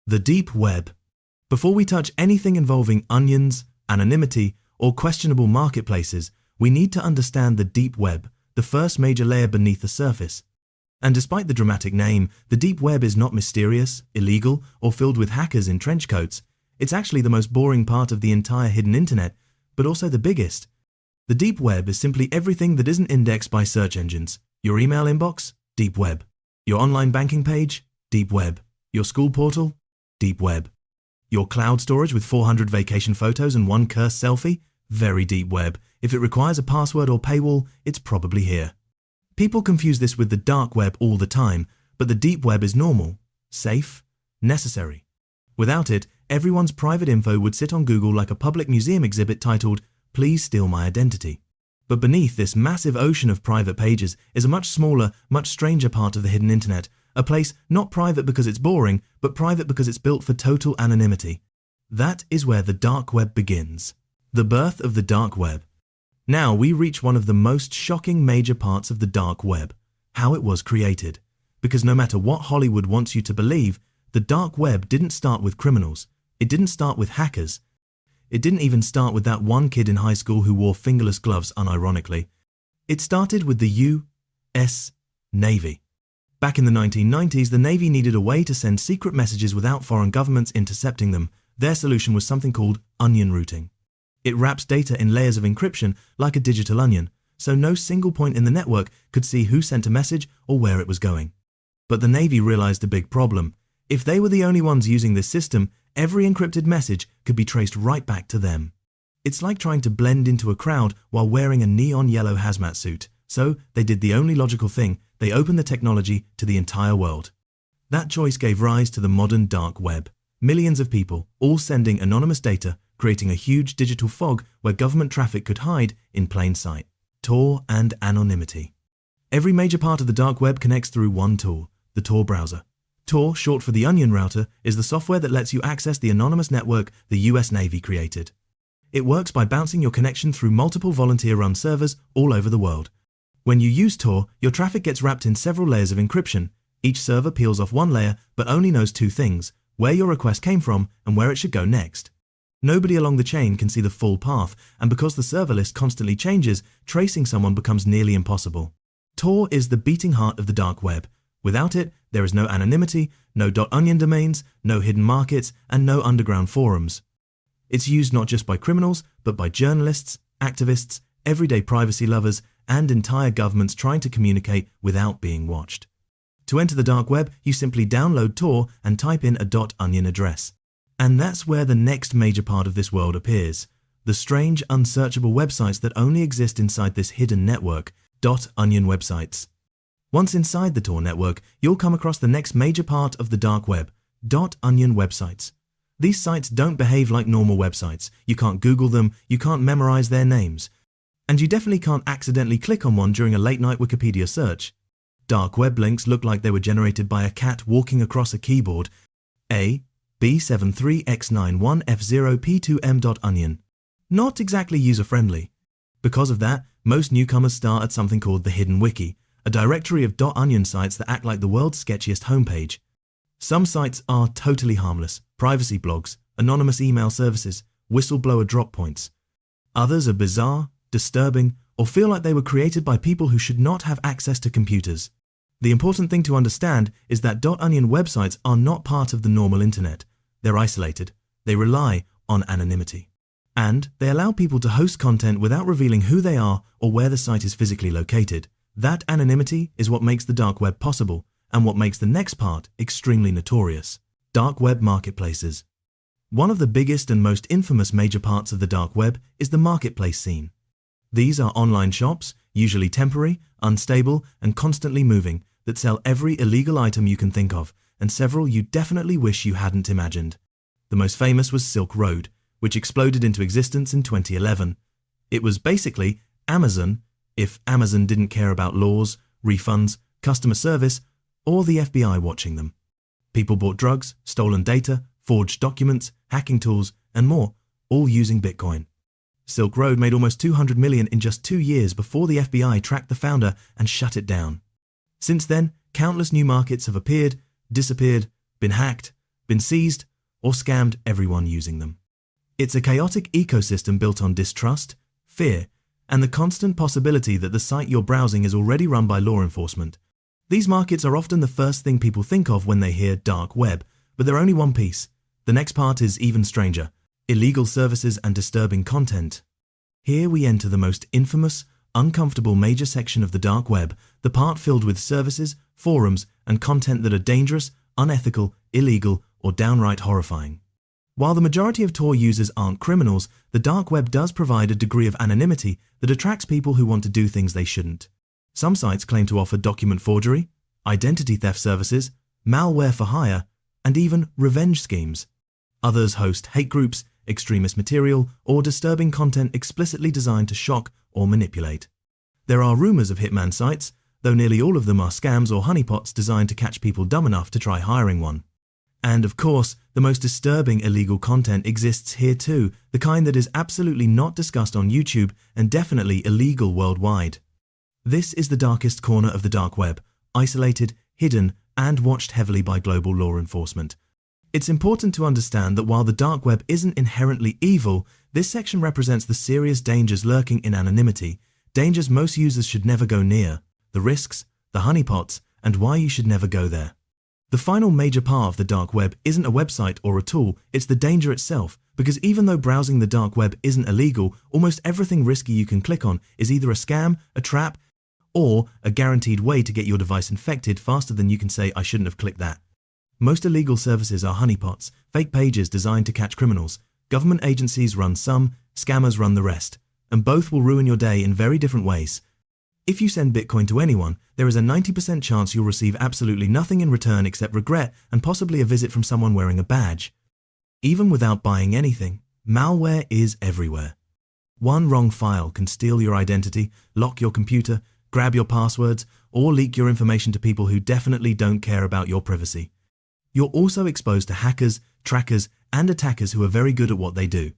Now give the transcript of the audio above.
The deep web. Before we touch anything involving onions, anonymity, or questionable marketplaces, we need to understand the deep web, the first major layer beneath the surface. And despite the dramatic name, the deep web is not mysterious, illegal, or filled with hackers in trench coats. It's actually the most boring part of the entire hidden internet, but also the biggest. The deep web is simply everything that isn't indexed by search engines. Your email inbox? Deep web. Your online banking page? Deep web. Your school portal? Deep web. Your cloud storage with 400 vacation photos and one cursed selfie? Very deep web. If it requires a password or paywall, it's probably here. People confuse this with the dark web all the time, but the deep web is normal, safe, necessary. Without it, everyone's private info would sit on Google like a public museum exhibit titled, "Please steal my identity." But beneath this massive ocean of private pages is a much smaller, much stranger part of the hidden internet, a place not private because it's boring, but private because it's built for total anonymity. That is where the dark web begins. The birth of the dark web. Now we reach one of the most shocking major parts of the dark web, how it was created. Because no matter what Hollywood wants you to believe, the dark web didn't start with criminals. It didn't start with hackers. It didn't even start with that one kid in high school who wore fingerless gloves unironically. It started with the U.S. Navy. Back in the 1990s, the Navy needed a way to send secret messages without foreign governments intercepting them. Their solution was something called onion routing. It wraps data in layers of encryption like a digital onion, so no single point in the network could see who sent a message or where it was going. But the Navy realized a big problem. If they were the only ones using this system, every encrypted message could be traced right back to them. It's like trying to blend into a crowd while wearing a neon yellow hazmat suit. So they did the only logical thing. They opened the technology to the entire world. That choice gave rise to the modern dark web. Millions of people, all sending anonymous data, creating a huge digital fog where government traffic could hide in plain sight. Tor and anonymity. Every major part of the dark web connects through one tool, the Tor browser. Tor, short for the Onion Router, is the software that lets you access the anonymous network the US Navy created. It works by bouncing your connection through multiple volunteer-run servers all over the world. When you use Tor, your traffic gets wrapped in several layers of encryption. Each server peels off one layer but only knows two things, where your request came from and where it should go next. Nobody along the chain can see the full path, and because the server list constantly changes, tracing someone becomes nearly impossible. Tor is the beating heart of the dark web. Without it, there is no anonymity, no .onion domains, no hidden markets, and no underground forums. It's used not just by criminals, but by journalists, activists, everyday privacy lovers, and entire governments trying to communicate without being watched. To enter the dark web, you simply download Tor and type in a .onion address. And that's where the next major part of this world appears. The strange, unsearchable websites that only exist inside this hidden network, .onion websites. Once inside the Tor network, you'll come across the next major part of the dark web, .onion websites. These sites don't behave like normal websites. You can't Google them, you can't memorize their names. And you definitely can't accidentally click on one during a late-night Wikipedia search. Dark web links look like they were generated by a cat walking across a keyboard. A B73X91F0P2M.onion. Not exactly user-friendly. Because of that, most newcomers start at something called the Hidden Wiki, a directory of .onion sites that act like the world's sketchiest homepage. Some sites are totally harmless, privacy blogs, anonymous email services, whistleblower drop points. Others are bizarre, disturbing, or feel like they were created by people who should not have access to computers. The important thing to understand is that .onion websites are not part of the normal internet. They're isolated. They rely on anonymity. And they allow people to host content without revealing who they are or where the site is physically located. That anonymity is what makes the dark web possible, and what makes the next part extremely notorious. Dark web marketplaces. One of the biggest and most infamous major parts of the dark web is the marketplace scene. These are online shops, usually temporary, unstable, and constantly moving, that sell every illegal item you can think of, and several you definitely wish you hadn't imagined. The most famous was Silk Road, which exploded into existence in 2011. It was basically Amazon, if Amazon didn't care about laws, refunds, customer service, or the FBI watching them. People bought drugs, stolen data, forged documents, hacking tools, and more, all using Bitcoin. Silk Road made almost $200 million in just 2 years before the FBI tracked the founder and shut it down. Since then, countless new markets have appeared, disappeared, been hacked, been seized, or scammed everyone using them. It's a chaotic ecosystem built on distrust, fear, and the constant possibility that the site you're browsing is already run by law enforcement. These markets are often the first thing people think of when they hear dark web, but they're only one piece. The next part is even stranger: illegal services and disturbing content. Here we enter the most infamous, uncomfortable major section of the dark web, the part filled with services, forums, and content that are dangerous, unethical, illegal, or downright horrifying. While the majority of Tor users aren't criminals, the dark web does provide a degree of anonymity that attracts people who want to do things they shouldn't. Some sites claim to offer document forgery, identity theft services, malware for hire, and even revenge schemes. Others host hate groups, extremist material, or disturbing content explicitly designed to shock or manipulate. There are rumors of hitman sites, though nearly all of them are scams or honeypots designed to catch people dumb enough to try hiring one. And of course, the most disturbing illegal content exists here too, the kind that is absolutely not discussed on YouTube and definitely illegal worldwide. This is the darkest corner of the dark web, isolated, hidden, and watched heavily by global law enforcement. It's important to understand that while the dark web isn't inherently evil, this section represents the serious dangers lurking in anonymity, dangers most users should never go near, the risks, the honeypots, and why you should never go there. The final major part of the dark web isn't a website or a tool, it's the danger itself, because even though browsing the dark web isn't illegal, almost everything risky you can click on is either a scam, a trap, or a guaranteed way to get your device infected faster than you can say, "I shouldn't have clicked that." Most illegal services are honeypots, fake pages designed to catch criminals. Government agencies run some, scammers run the rest, and both will ruin your day in very different ways. If you send Bitcoin to anyone, there is a 90% chance you'll receive absolutely nothing in return except regret and possibly a visit from someone wearing a badge. Even without buying anything, malware is everywhere. One wrong file can steal your identity, lock your computer, grab your passwords, or leak your information to people who definitely don't care about your privacy. You're also exposed to hackers, trackers, and attackers who are very good at what they do.